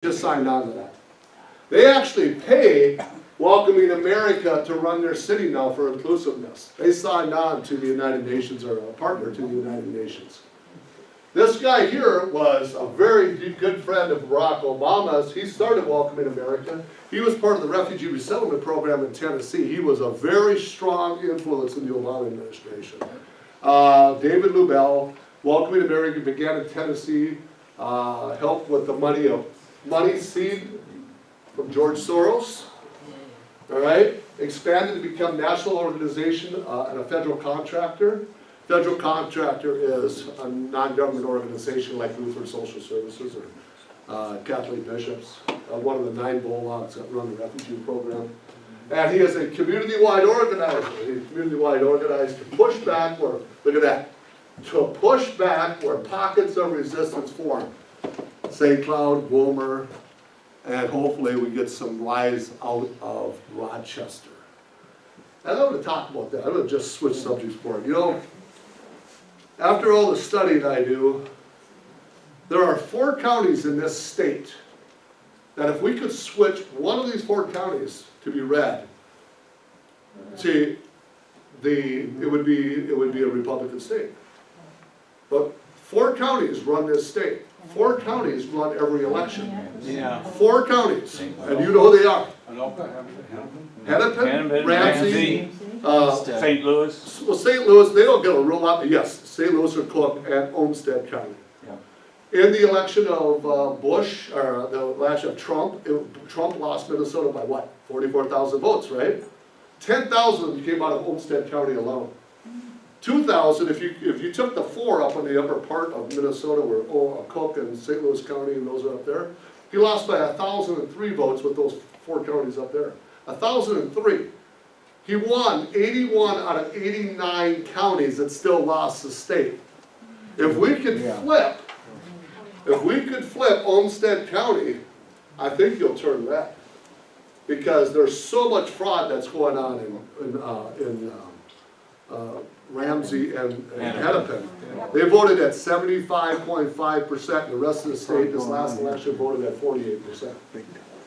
just signed on to that. They actually pay Welcoming America to run their city now for inclusiveness. They signed on to the United Nations, or a partner to the United Nations. This guy here was a very good friend of Barack Obama's. He started Welcoming America. He was part of the refugee resettlement program in Tennessee. He was a very strong influence in the Obama administration. David Lubell, Welcoming America began in Tennessee, helped with the money seed from George Soros. All right, expanded to become national organization and a federal contractor. Federal contractor is a non-government organization like Lutheran Social Services or Catholic Bishops, one of the 9 bulldogs that run the refugee program. And he is a community-wide organizer. He's community-wide organized to push back where, look at that, to push back where pockets of resistance form. St. Cloud, Wilmer, and hopefully we get some lies out of Rochchester. And I'm going to talk about that. I'm going to just switch subjects for it. You know, after all the studying I do, there are 4 counties in this state that if we could switch one of these 4 counties to be red, see, it would be a Republican state. But 4 counties run this state. 4 counties run every election. Yeah. 4 counties, and you know who they are. Hennepin, Ramsey, St. Louis. Well, St. Louis, they don't get a real lot, but yes, St. Louis or Cook and Olmsted County. Yeah. In the election of Bush, or the election of Trump, Trump lost Minnesota by what? 44,000 votes, right? 10,000 came out of Olmsted County alone. 2,000, if you took the 4 up in the upper part of Minnesota, where Cook and St. Louis County and those are up there, he lost by 1,003 votes with those 4 counties up there. 1,003. He won 81 out of 89 counties that still lost the state. If we could flip Olmsted County, I think you'll turn red. Because there's so much fraud that's going on in Ramsey and Hennepin. They voted at 75.5%, and the rest of the state this last election voted at 48%.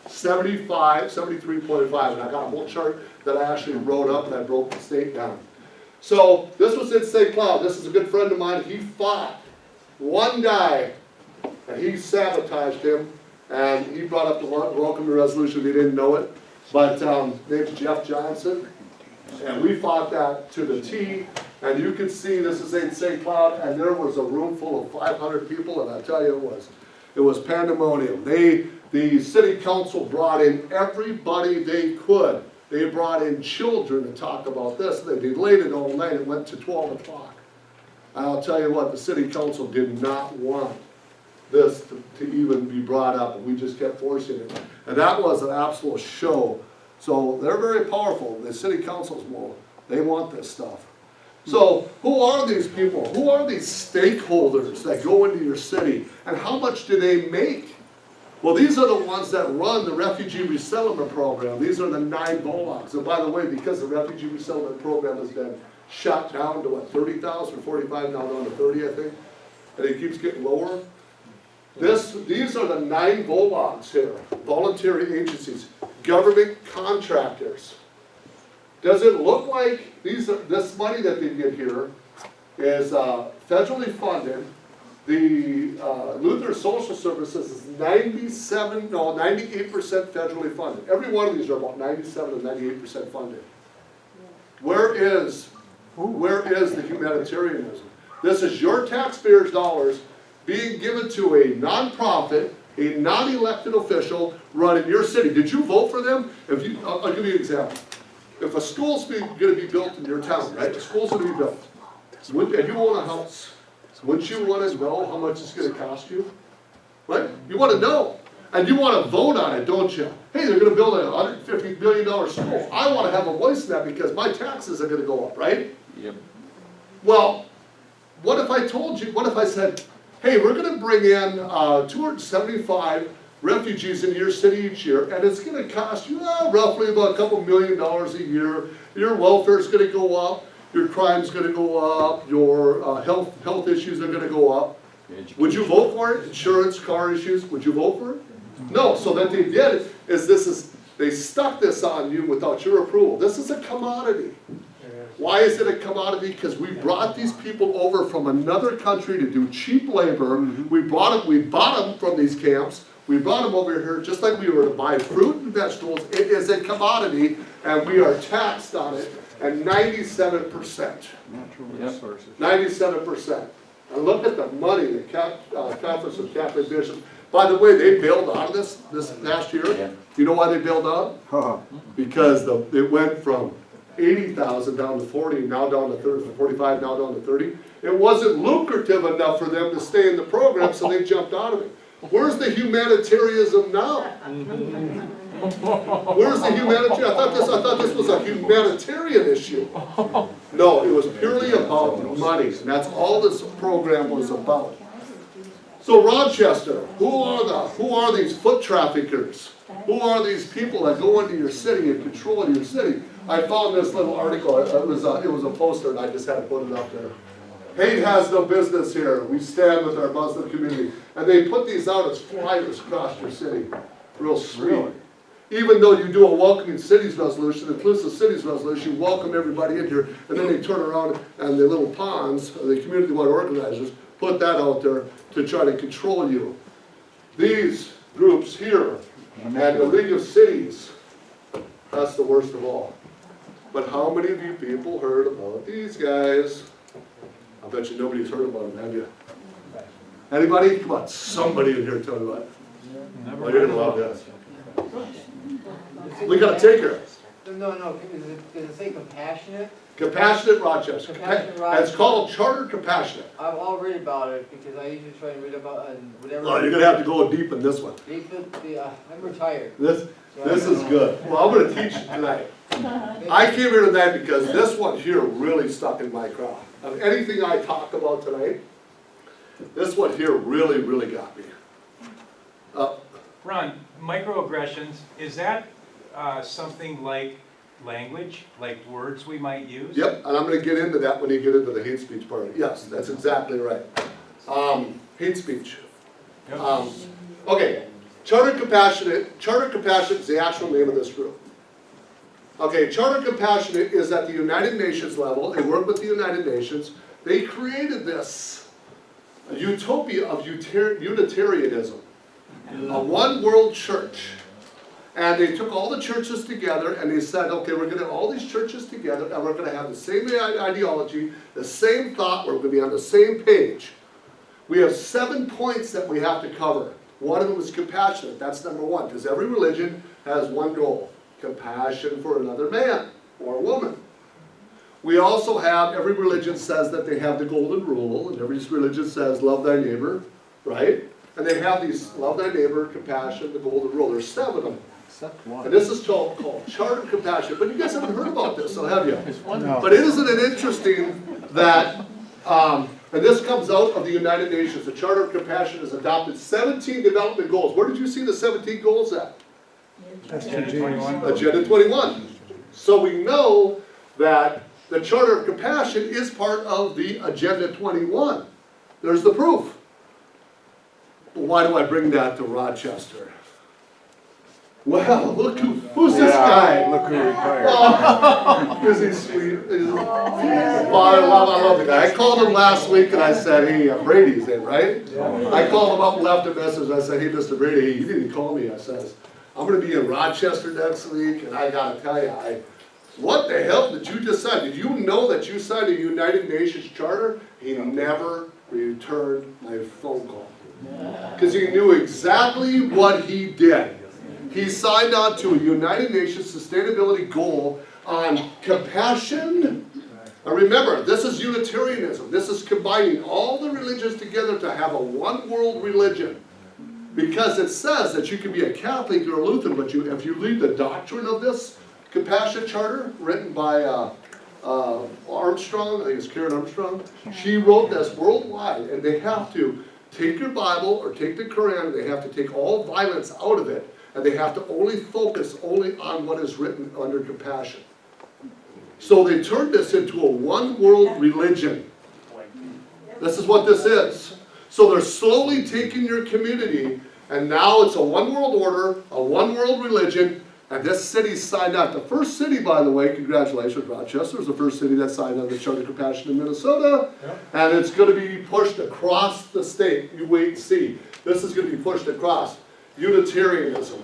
73.5, and I got a whole chart that I actually wrote up and I broke the state down. So this was in St. Cloud. This is a good friend of mine. He fought one guy, and he sabotaged him, and he brought up the welcome resolution. He didn't know it, but name's Jeff Johnson. And we fought that to the T, and you can see this is in St. Cloud, and there was a room full of 500 people, and I tell you it was pandemonium. The city council brought in everybody they could. They brought in children to talk about this. They delayed it all night. It went to 12 o'clock. And I'll tell you what, the city council did not want this to even be brought up, and we just kept forcing it. And that was an absolute show. So they're very powerful. The city councils, well, they want this stuff. So who are these people? Who are these stakeholders that go into your city? And how much do they make? Well, these are the ones that run the refugee resettlement program. These are the 9 bulldogs. And by the way, because the refugee resettlement program has been shot down to what, 30,000 or 45, now down to 30, I think. And it keeps getting lower. These are the 9 bulldogs here, voluntary agencies, government contractors. Does it look like this money that they get here is federally funded? The Lutheran Social Services is 98% federally funded. Every one of these are about 97 and 98% funded. Where is the humanitarianism? This is your taxpayers' dollars being given to a nonprofit, a non-elected official running your city. Did you vote for them? I'll give you an example. If a school's going to be built in your town, right? A school's going to be built, and you own a house, wouldn't you want to know how much it's going to cost you? Right? You want to know. And you want to vote on it, don't you? Hey, they're going to build a $150 million school. I want to have a voice in that because my taxes are going to go up, right? Yep. Well, what if I told you, what if I said, hey, we're going to bring in 275 refugees into your city each year, and it's going to cost you roughly about a couple $1 million a year. Your welfare is going to go up. Your crime's going to go up. Your health issues are going to go up. Would you vote for it? Insurance, car issues, would you vote for it? No, so what they did is they stuck this on you without your approval. This is a commodity. Why is it a commodity? Because we brought these people over from another country to do cheap labor. We bought them from these camps. We brought them over here just like we were to buy fruit and vegetables. It is a commodity, and we are taxed on it at 97%. Natural resources. 97%. And look at the money the Conference of Catholic Bishops. By the way, they bailed out of this past year. Yeah. You know why they bailed out? Because it went from 80,000 down to 40, now down to 30, 45, now down to 30. It wasn't lucrative enough for them to stay in the program, so they jumped out of it. Where's the humanitarianism now? Where's the humanitarian? I thought this was a humanitarian issue. No, it was purely about money, and that's all this program was about. So Rochchester, who are these foot traffickers? Who are these people that go into your city and control your city? I found this little article. It was a poster, and I just had to put it up there. Hate has no business here. We stand with our Muslim community. And they put these out as flyers across your city. Real sweet. Really? Even though you do a welcoming cities resolution, inclusive cities resolution, you welcome everybody in here, and then they turn around and the little ponds, the community-wide organizers, put that out there to try to control you. These groups here, and the League of Cities, that's the worst of all. But how many of you people heard about these guys? I bet you nobody's heard about them, have you? Anybody? Come on, somebody in here tell me about it. Well, you're gonna love this. We gotta take her. No, does it say compassionate? Compassionate Rochchester. Compassionate And Rochchester. it's called Charter Compassionate. I'll read about it because I usually try to read about whatever. Oh, you're gonna have to go deep in this one. I'm retired. This is good. Well, I'm gonna teach you tonight. I came here tonight because this one here really stuck in my craw. Of anything I talk about tonight, this one here really, really got me. Ron, microaggressions, is that something like language, like words we might use? Yep, and I'm gonna get into that when you get into the hate speech part. Yes, that's exactly right. Hate speech. Yep. Okay, Charter Compassionate is the actual name of this group. Okay, Charter Compassionate is at the United Nations level. They work with the United Nations. They created this utopia of Unitarianism, a one world church. And they took all the churches together and they said, okay, we're going to have all these churches together and we're going to have the same ideology, the same thought, we're going to be on the same page. We have 7 points that we have to cover. One of them is compassionate. That's number one, because every religion has one goal: compassion for another man or woman. We also have, every religion says that they have the golden rule, and every religion says love thy neighbor, right? And they have these love thy neighbor, compassion, the golden rule. There's 7 of them. Except one. And this is called Charter Compassion. But you guys haven't heard about this, so have you? No. But isn't it interesting that, and this comes out of the United Nations, the Charter of Compassion has adopted 17 development goals. Where did you see the 17 goals at? Agenda 21. Agenda 21. So we know that the Charter of Compassion is part of the Agenda 21. There's the proof. But why do I bring that to Rochchester? Well, look who's this guy? Look who retired. Oh, is he sweet? I love the guy. I called him last week and I said, hey, Brady's in, right? I called him up and left a message. I said, hey, Mr. Brady, he didn't call me. I says, I'm going to be in Rochchester next week, and I got to tell you, what the hell did you just sign? Did you know that you signed a United Nations Charter? He never returned my phone call because he knew exactly what he did. He signed on to a United Nations sustainability goal on compassion. And remember, this is Unitarianism. This is combining all the religions together to have a one world religion. Because it says that you can be a Catholic or a Lutheran, but if you read the doctrine of this Compassion Charter, written by Armstrong, I think it's Karen Armstrong, she wrote this worldwide, and they have to take your Bible or take the Quran, they have to take all violence out of it, and they have to only focus only on what is written under compassion. So they turned this into a one world religion. This is what this is. So they're slowly taking your community And now it's a one world order, a one world religion, and this city signed on. The first city, by the way, congratulations, Rochester is the first city that signed on the Charter of Compassion in Minnesota. And it's going to be pushed across the state. You wait and see. This is going to be pushed across. Unitarianism.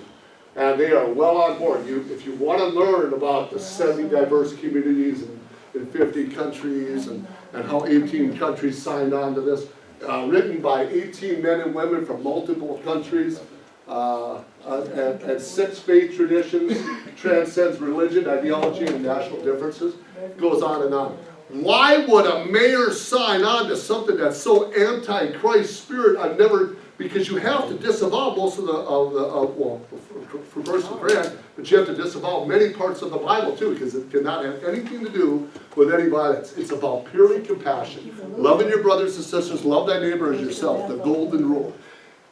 And they are well on board. If you want to learn about the 70 diverse communities in 50 countries and how 18 countries signed on to this, written by 18 men and women from multiple countries, and 6 faith traditions, transcends religion, ideology, and national differences, goes on and on. Why would a mayor sign on to something that's so anti-Christ spirit? Because you have to disavow most of for verse of Quran, but you have to disavow many parts of the Bible too, because it cannot have anything to do with any violence. It's about purely compassion, loving your brothers and sisters, love thy neighbor as yourself, the golden rule.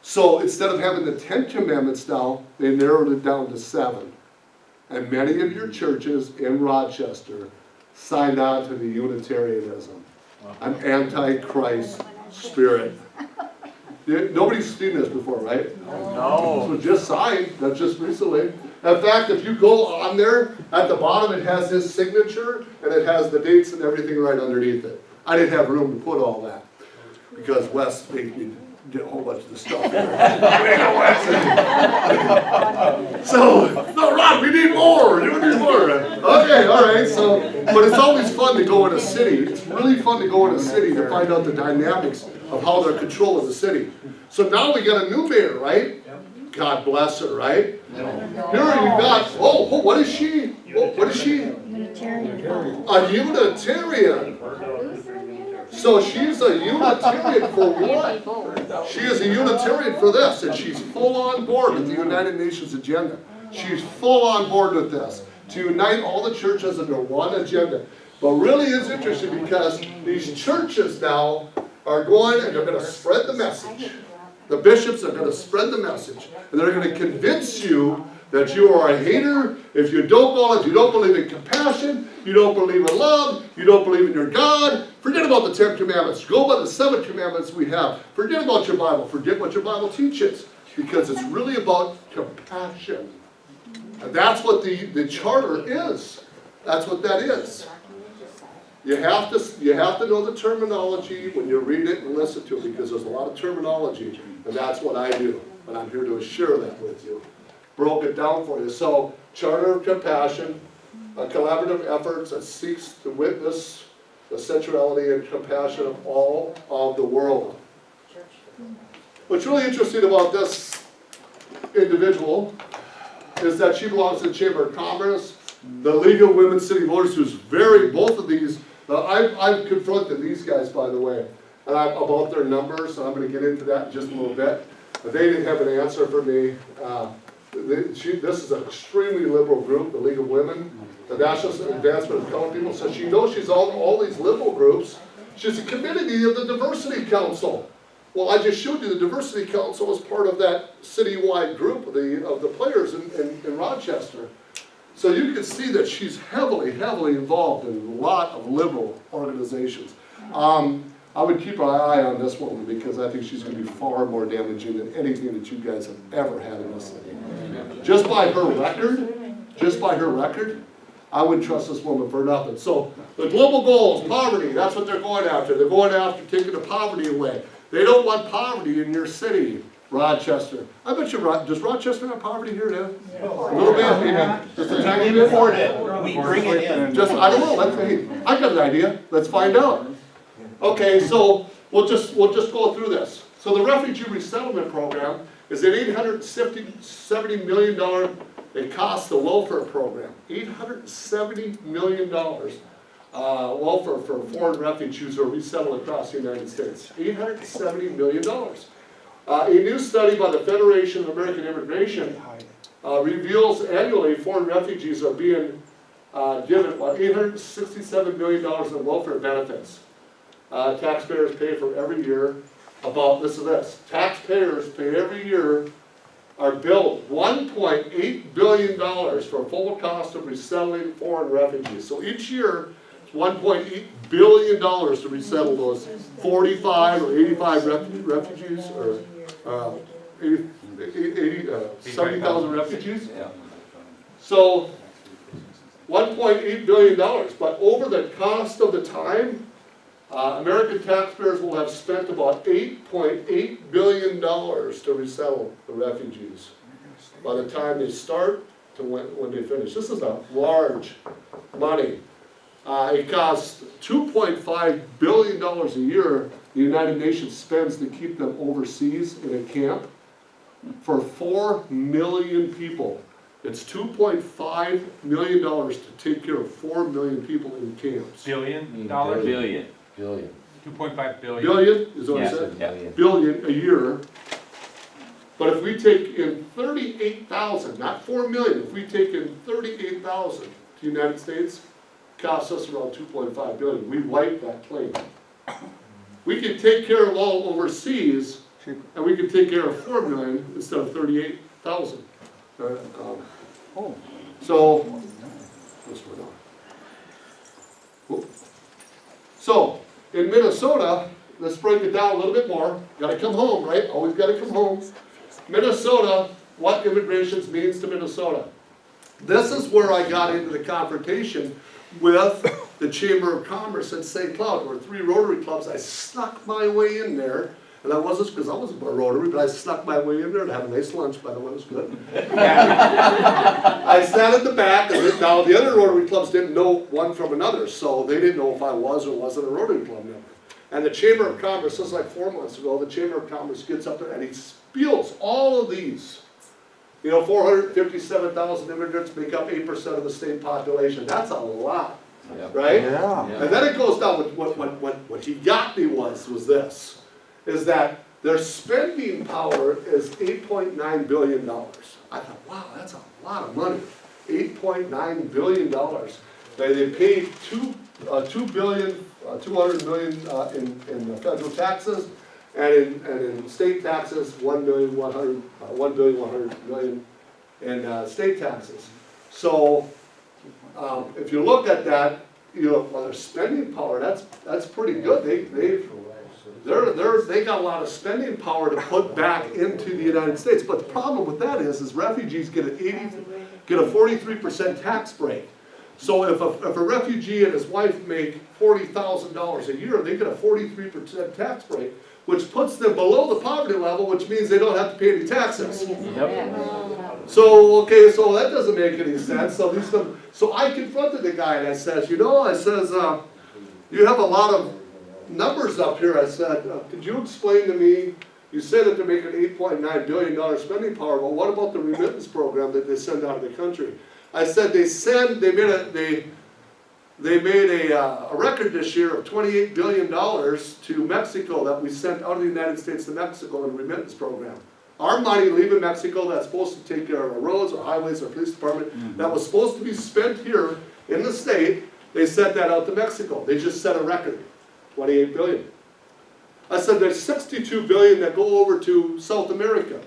So instead of having the 10 commandments now, they narrowed it down to 7. And many of your churches in Rochester signed on to the Unitarianism, an anti-Christ spirit. Nobody's seen this before, right? No. So just signed, not just recently. In fact, if you go on there, at the bottom it has his signature, and it has the dates and everything right underneath it. I didn't have room to put all that, because Wes made me did a whole bunch of the stuff. So, no, Ron, we need more. You need more. Okay, all right. So, but it's always fun to go in a city. It's really fun to go in a city to find out the dynamics of how they're controlling the city. So now we got a new mayor, right? God bless her, right? Here you got. Oh, what is she? What is she? Unitarian. A Unitarian. So she's a Unitarian for what? She is a Unitarian for this, and she's full on board with the United Nations agenda. She's full on board with this, to unite all the churches under one agenda. But really it's interesting because these churches now are going and they're going to spread the message. The bishops are going to spread the message, and they're going to convince you that you are a hater if you don't believe in compassion, you don't believe in love, you don't believe in your God. Forget about the 10 commandments. Go by the 7 commandments we have. Forget about your Bible. Forget what your Bible teaches, because it's really about compassion. And that's what the charter is. That's what that is. You have to know the terminology when you read it and listen to it, because there's a lot of terminology, and that's what I do. And I'm here to share that with you. Broke it down for you. So, Charter of Compassion, a collaborative effort that seeks to witness the centrality and compassion of all of the world. What's really interesting about this individual is that she belongs to the Chamber of Commerce, the League of Women City Voters, who's both of these, I've confronted these guys, by the way, and about their numbers, so I'm going to get into that in just a little bit. But they didn't have an answer for me. This is an extremely liberal group, the League of Women, the National Advancement of Colored People. So she knows she's all these liberal groups. She's a committee of the Diversity Council. Well, I just showed you the Diversity Council as part of that citywide group of the players in Rochester. So you can see that she's heavily involved in a lot of liberal organizations. I would keep an eye on this woman, because I think she's going to be far more damaging than anything that you guys have ever had in this city. Just by her record, I wouldn't trust this woman for nothing. So the global goals, poverty, that's what they're going after. They're going after taking the poverty away. They don't want poverty in your city, Rochester. I bet you, does Rochester have poverty here too? A little bit, maybe. Just a tiny bit. We bring it in. Just, I don't know, I got an idea. Let's find out. Okay, so we'll just go through this. So the Refugee Resettlement Program is an $870 million, it costs the welfare program. $870 million welfare for foreign refugees who are resettled across the United States. $870 million. A new study by the Federation of American Immigration reveals annually foreign refugees are being given $867 million in welfare benefits. Taxpayers pay for every year about, listen to this, taxpayers pay every year, are billed $1.8 billion for full cost of resettling foreign refugees. So each year, it's $1.8 billion to resettle those 45 or 85 refugees, or 70,000 refugees. Yeah. So, $1.8 billion, but over the cost of the time, American taxpayers will have spent about $8.8 billion to resettle the refugees by the time they start to when they finish. This is a large money. It costs $2.5 billion a year the United Nations spends to keep them overseas in a camp for 4 million people. It's $2.5 million to take care of 4 million people in camps. Billion dollars? Billion. 2.5 billion. Billion is what I Yeah, said? yeah. Billion a year. But if we take in 38,000, not 4 million, if we take in 38,000 to the United States, it costs us around 2.5 billion. We wipe that plane. We can take care of all overseas, and we can take care of 4 million instead of 38,000. Oh, So, what's going on? So, in Minnesota, let's break it down a little bit more. Gotta come home, right? Always gotta come home. Minnesota, what immigration means to Minnesota. This is where I got into the confrontation with the Chamber of Commerce in St. Cloud. There were 3 Rotary clubs. I snuck my way in there. And I wasn't, because I wasn't a Rotary, but I snuck my way in there to have a nice lunch, by the way, it was good. I sat at the back, and now the other Rotary clubs didn't know one from another, so they didn't know if I was or wasn't a Rotary club member. And the Chamber of Commerce, this was like 4 months ago, the Chamber of Commerce gets up there and he spills all of these. You know, 457,000 immigrants make up 8% of the state population. That's a lot, right? yeah. And then it goes down with what he got me was this, is that their spending power is $8.9 billion. I thought, wow, that's a lot of money. $8.9 billion. They paid $2.2 billion in federal taxes, and in state taxes, $1.1 billion in state taxes. So, if you look at that, you know, well, their spending power, that's pretty good. They got a lot of spending power to put back into the United States. But the problem with that is refugees get a 43% tax break. So if a refugee and his wife make $40,000 a year, they get a 43% tax break, which puts them below the poverty level, which means they don't have to pay any taxes. So, okay, so that doesn't make any sense. So I confronted the guy and I says, you have a lot of numbers up here. I said, could you explain to me, you said that they're making $8.9 billion spending power, but what about the remittance program that they send out of the country? I said they made a record this year of $28 billion to Mexico that we sent out of the United States to Mexico in the remittance program. Our money leaving Mexico that's supposed to take care of our roads, our highways, our police department, that was supposed to be spent here in the state, they sent that out to Mexico. They just set a record, $28 billion. I said there's $62 billion that go over to South America.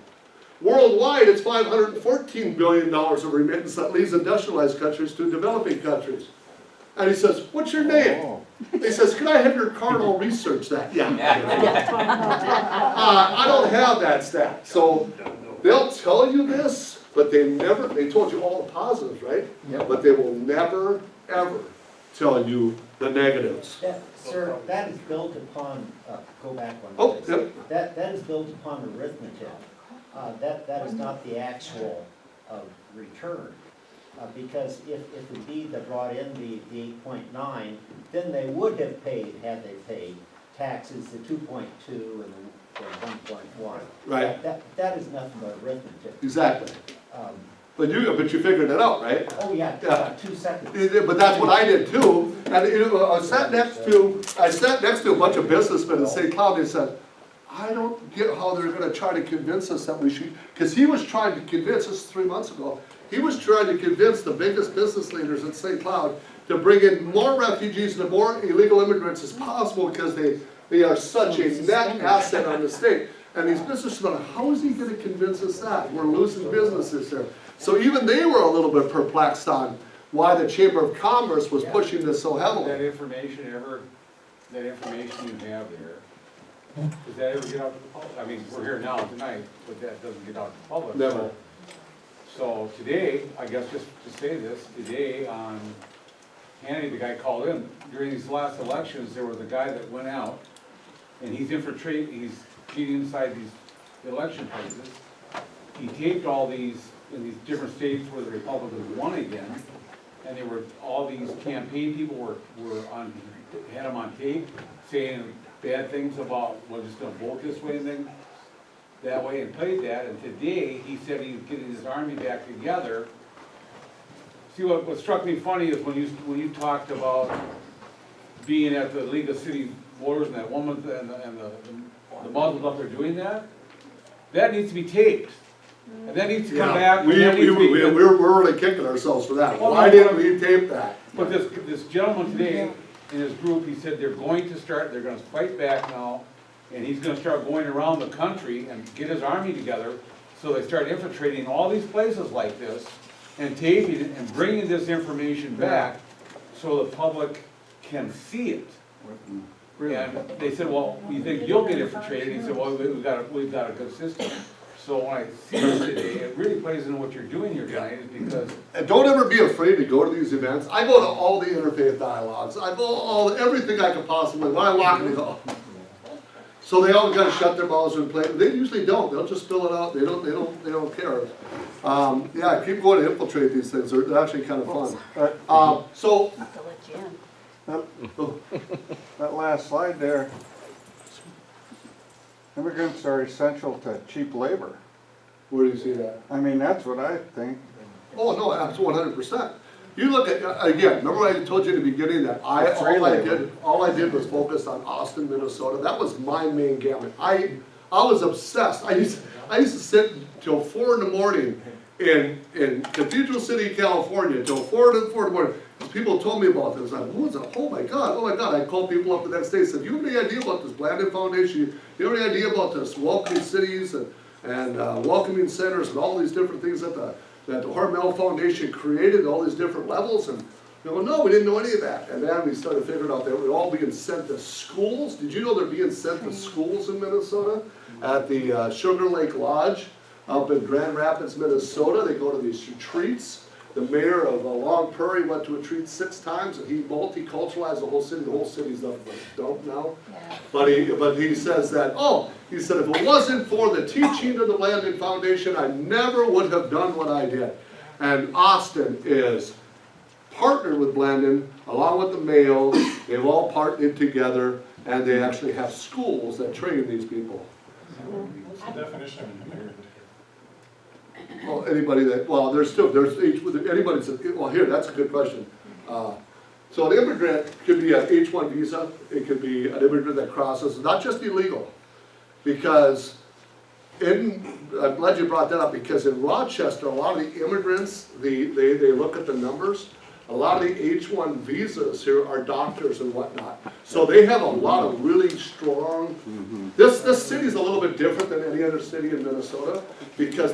Worldwide, it's $514 billion of remittance that leaves industrialized countries to developing countries. And he says, what's your name? He says, can I have your card? I'll research that. Yeah. I don't have that stat. So they'll tell you this, but they told you all the positives, right? Yep. But they will never, ever tell you the negatives. Sir, that is built upon, go back one Oh, place. yep. That is built upon arithmetic. That is not the actual return. Because if indeed they brought in the 8.9, then they would have paid, had they paid, taxes, the 2.2 and the 1.1. Right. That is nothing but arithmetic. Exactly. But you figured it out, right? Oh, yeah, Yeah. 2 seconds. But that's what I did too. And I sat next to a bunch of businessmen in St. Cloud. They said, I don't get how they're going to try to convince us that we should, because he was trying to convince us 3 months ago. He was trying to convince the biggest business leaders in St. Cloud to bring in more refugees and more illegal immigrants as possible because they are such a net asset on the state. And these businessmen, how is he going to convince us that? We're losing businesses here. So even they were a little bit perplexed on why the Chamber of Commerce was pushing this so That heavily. information you have there Does that ever get out to the public? I mean, we're here now tonight, but that doesn't get out to the public. Never. So today, I guess just to say this, today on Hannity, the guy called in, during these last elections, there was a guy that went out and he's cheating inside these election places. He taped all these, in these different states where the Republicans won again, and there were, all these campaign people had him on tape, saying bad things about, well, just gonna vote this way and then that way, and played that, and today, he said he's getting his army back together. See, what struck me funny is when you talked about being at the League of City Voters and that woman and the Muslims up there doing that, that needs to be taped. And that needs to come back. And that needs to be- We're really kicking ourselves for that. Well, Why no, didn't we tape that? But this gentleman today, in his group, he said they're gonna fight back now, and he's gonna start going around the country and get his army together, so they start infiltrating all these places like this, and taping it and bringing this information back, so the public can see it. And they said, well, you think you'll get infiltrated? He said, well, we've got a good system. So when I see this today, it really plays into what you're doing here tonight, is because And don't ever be afraid to go to these events. I go to all the interfaith dialogues. I go everything I can possibly. When I walk, they go. So they all got to shut their mouths and play. They usually don't. They'll just spill it out. They don't care. Yeah, keep going to infiltrate these things. They're actually kind of fun. So. That last slide there, immigrants are essential to cheap labor. Where do you see that? I mean, that's what I think. Oh, no, that's 100%. You look at, again, remember I told you in the beginning that all I did was focus on Austin, Minnesota. That was my main gamut. I was obsessed. I used to sit till 4 in the morning in Cathedral City, California, till 4 in the morning. People told me about this. I was like, oh my God. I called people up the next day and said, do you have any idea about this Blandon Foundation? Do you have any idea about this welcoming cities and welcoming centers and all these different things that the Hormel Foundation created, all these different levels? And they go, no, we didn't know any of that. And then we started figuring out that we're all being sent to schools. Did you know they're being sent to schools in Minnesota? At the Sugar Lake Lodge up in Grand Rapids, Minnesota. They go to these retreats. The mayor of Long Prairie went to a retreat 6 times, and he multiculturalized the whole city. The whole city's up for dope now. Yeah. But he says that, he said, if it wasn't for the teaching of the Blandon Foundation, I never would have done what I did. And Austin is partnered with Blandon, along with the Mayo. They've all partnered together, and they actually have schools that train these people. What's the definition of an immigrant? Well, anybody that, anybody that's, well, here, that's a good question. So an immigrant could be an H-1 visa, it could be an immigrant that crosses, not just illegal. Because I'm glad you brought that up, because in Rochchester, a lot of the immigrants, they look at the numbers. A lot of the H-1 visas here are doctors and whatnot. So they have a lot of really strong, this city's a little bit different than any other city in Minnesota, because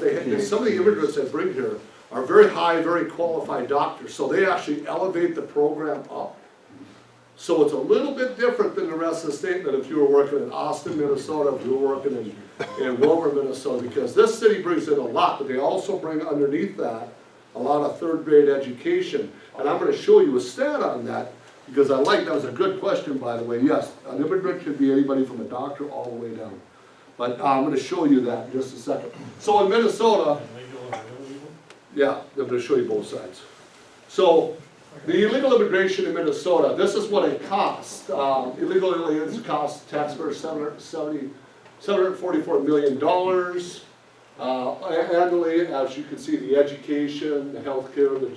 some of the immigrants that bring here are very high, very qualified doctors. So they actually elevate the program up. So it's a little bit different than the rest of the state than if you were working in Austin, Minnesota, if you were working in Wilmer, Minnesota, because this city brings in a lot, but they also bring underneath that a lot of 3rd grade education. And I'm going to show you a stat on that, because that was a good question, by the way. Yes, an immigrant could be anybody from a doctor all the way down. But I'm going to show you that in just a second. So in Minnesota, yeah, I'm going to show you both sides. So the illegal immigration in Minnesota, this is what it costs. Illegal aliens cost taxpayers $744 million. Annually, as you can see, the education, the healthcare, the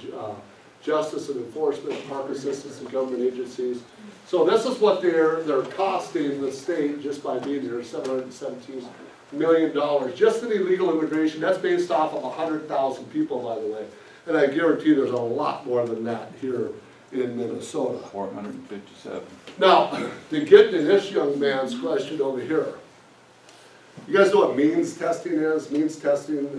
justice and enforcement, park assistance, and government agencies. So this is what they're costing the state just by being here, $717 million. Just in illegal immigration, that's based off of 100,000 people, by the way. And I guarantee there's a lot more than that here in Minnesota. 457. Now, to get to this young man's question over here, you guys know what means testing is? Means testing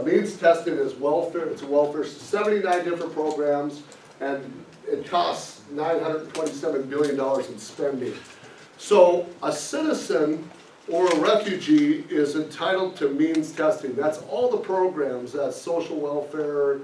means testing is welfare. It's a welfare. 79 different programs, and it costs $927 billion in spending. So a citizen or a refugee is entitled to means testing. That's all the programs, that's social welfare,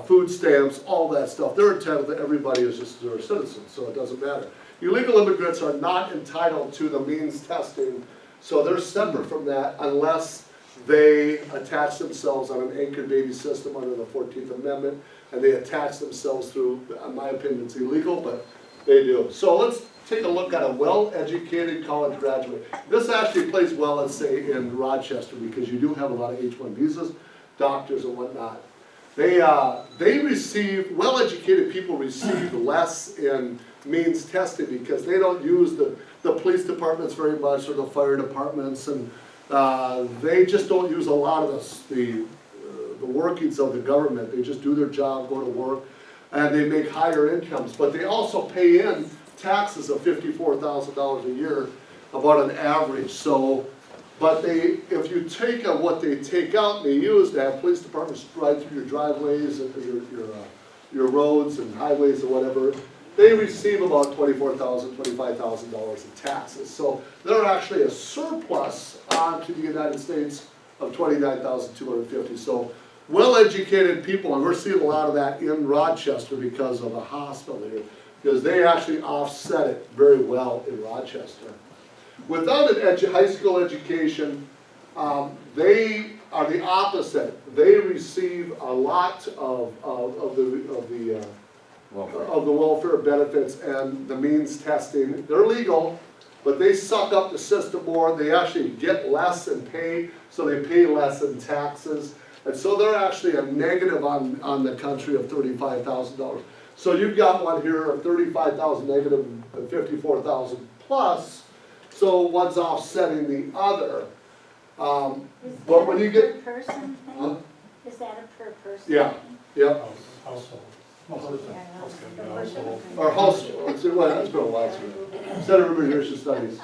food stamps, all that stuff. They're entitled to everybody as just they're a citizen, so it doesn't matter. Illegal immigrants are not entitled to the means testing, so they're separate from that unless they attach themselves on an anchored baby system under the 14th Amendment, and they attach themselves through, in my opinion, it's illegal, but they do. So let's take a look at a well-educated college graduate. This actually plays well, let's say, in Rochester, because you do have a lot of H-1 visas, doctors and whatnot. They receive, well-educated people receive less in means testing because they don't use the police departments very much or the fire departments, and they just don't use a lot of the workings of the government. They just do their job, go to work, and they make higher incomes. But they also pay in taxes of $54,000 a year, about an average. So, but if you take what they take out and they use to have police departments ride through your driveways and your roads and highways or whatever, they receive about $24,000, $25,000 in taxes. So they're actually a surplus onto the United States of $29,250. So well-educated people, and we're seeing a lot of that in Rochester because of the hospital here, because they actually offset it very well in Rochester. Without an high school education, they are the opposite. They receive a lot of the welfare benefits and the means testing. They're legal, but they suck up the system more. They actually get less in pay, so they pay less in taxes. And so they're actually a negative on the country of $35,000. So you've got one here of $35,000 negative and $54,000 plus. So one's offsetting the other. But when you get, Per person thing? huh? Is that a per person? Yeah, thing? yeah. Household. Yeah, no, the person thing. Or household, it's been a while. Center of Immigration Studies.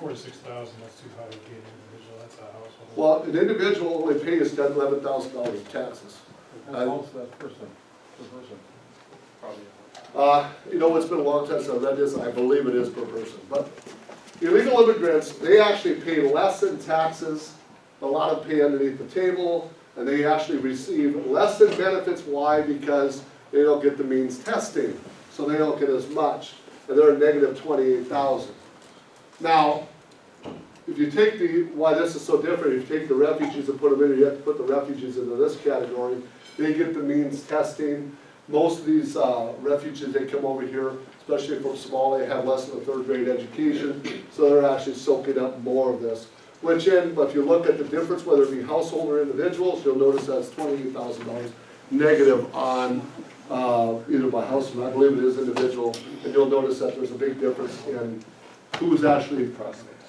4,000 to 6,000, that's too high to be an individual, that's a household. Well, an individual only pays $10,000, $11,000 in taxes. That's that person, per person. You know, it's been a long time since I read this, I believe it is per person. But illegal immigrants, they actually pay less in taxes, a lot of pay underneath the table, and they actually receive less in benefits. Why? Because they don't get the means testing, so they don't get as much, and they're a negative 28,000. Now, if you take why this is so different, if you take the refugees and put them in here, you have to put the refugees into this category, they get the means testing. Most of these refugees, they come over here, especially from Somalia, have less than a third-grade education, so they're actually soaking up more of this. But if you look at the difference, whether it be household or individuals, you'll notice that's $28,000 negative on either by household, I believe it is individual, and you'll notice that there's a big difference in who's actually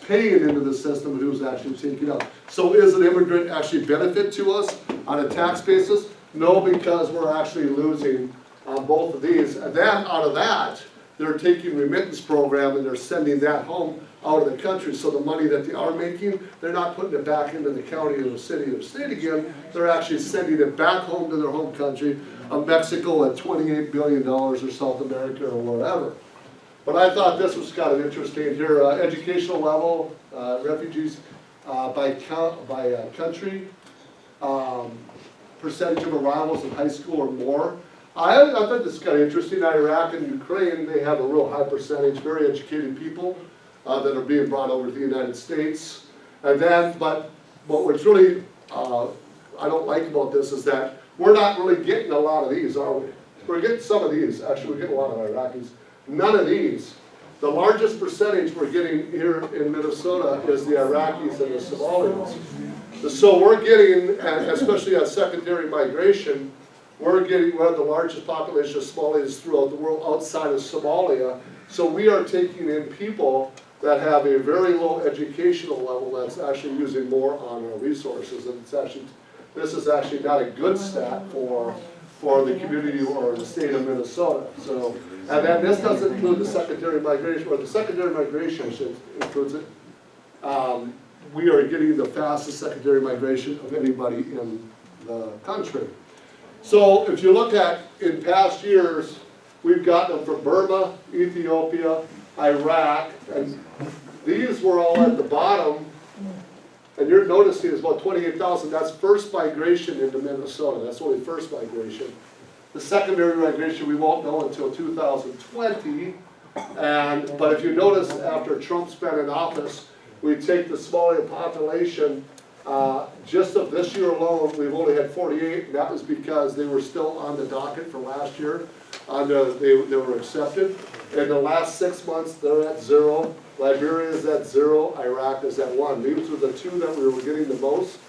paying into the system and who's actually taking out. So is an immigrant actually benefit to us on a tax basis? No, because we're actually losing on both of these. And then out of that, they're taking remittance program and they're sending that home out of the country. So the money that they are making, they're not putting it back into the county or the city or state again. They're actually sending it back home to their home country of Mexico at $28 billion or South America or wherever. But I thought this was kind of interesting here. Educational level, refugees by country. Percentage of arrivals in high school or more. I thought this is kind of interesting. Iraq and Ukraine, they have a real high percentage, very educated people that are being brought over to the United States. And then, but what's really, I don't like about this is that we're not really getting a lot of these, are we? We're getting some of these. Actually, we're getting a lot of Iraqis. None of these. The largest percentage we're getting here in Minnesota is the Iraqis and the Somalians. So we're getting, especially on secondary migration, we have the largest population of Somalis throughout the world outside of Somalia. So we are taking in people that have a very low educational level that's actually using more on our resources. And this is actually not a good stat for the community or the state of Minnesota. So, and then this doesn't include the secondary migration, or the secondary migration includes it. We are getting the fastest secondary migration of anybody in the country. So if you look at in past years, we've gotten them from Burma, Ethiopia, Iraq, and these were all at the bottom. And you're noticing it's about 28,000, that's first migration into Minnesota, that's only first migration. The secondary migration we won't know until 2020, but if you notice, after Trump's been in office, we take the Somalia population, just of this year alone, we've only had 48, and that was because they were still on the docket for last year, they were accepted. In the last 6 months, they're at 0. Liberia is at 0, Iraq is at 1. These were the two that we were getting the most.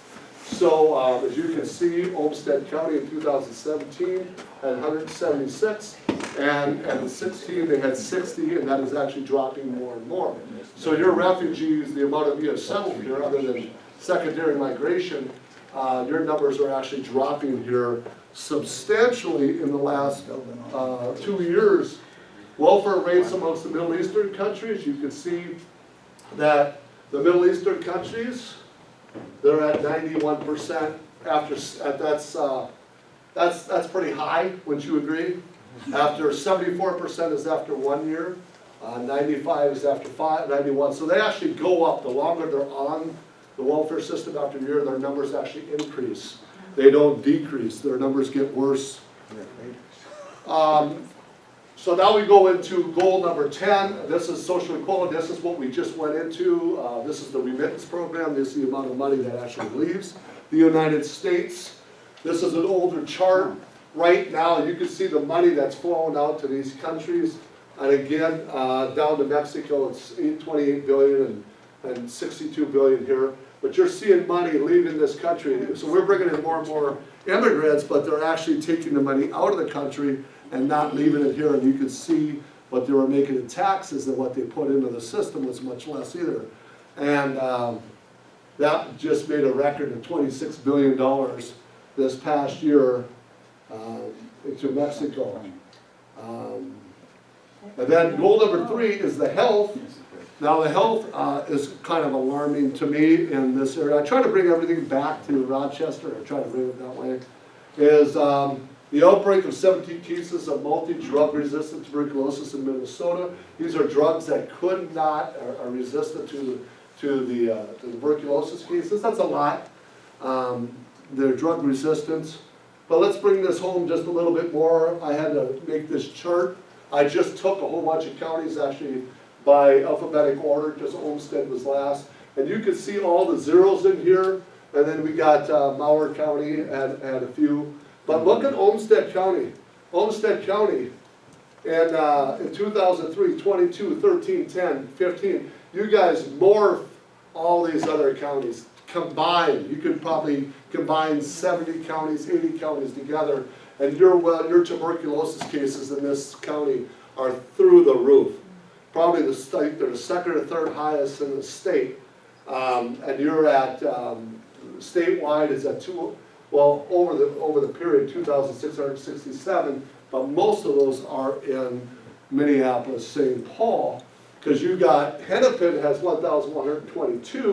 So as you can see, Olmsted County in 2017 had 176, and in 16 they had 60, and that is actually dropping more and more. So your refugees, the amount of you have settled here, other than secondary migration, your numbers are actually dropping here substantially in the last 2 years. Welfare rates amongst the Middle Eastern countries, you can see that the Middle Eastern countries, they're at 91% that's pretty high, wouldn't you agree? After 74% is after 1 year, 95 is after 91, so they actually go up. The longer they're on the welfare system after a year, their numbers actually increase. They don't decrease, their numbers get worse. So now we go into goal number 10. This is social equality. This is what we just went into. This is the remittance program. This is the amount of money that actually leaves the United States. This is an older chart. Right now, you can see the money that's flowing out to these countries. And again, down to Mexico, it's 28 billion and 62 billion here. But you're seeing money leaving this country. So we're bringing in more and more immigrants, but they're actually taking the money out of the country and not leaving it here. And you can see what they were making in taxes, and what they put into the system was much less either. And that just made a record of $26 billion this past year into Mexico. And then goal number 3 is the health. Now the health is kind of alarming to me in this area. I try to bring everything back to Rochester, I try to bring it that way, is the outbreak of 17 cases of multi-drug resistant tuberculosis in Minnesota. These are drugs that could not, are resistant to the tuberculosis cases. That's a lot. They're drug resistance. But let's bring this home just a little bit more. I had to make this chart. I just took a whole bunch of counties actually by alphabetic order, because Olmsted was last. And you can see all the zeros in here. And then we got Mower County and a few. But look at Olmsted County. Olmsted County in 2003, 22, 13, 10, 15. You guys morph all these other counties. Combined, you could probably combine 70 counties, 80 counties together, and your tuberculosis cases in this county are through the roof. Probably the state, they're the second or third highest in the state, and you're at statewide is at 2. Well, over the period 2,667, but most of those are in Minneapolis, St. Paul, because you got Hennepin has 1,122.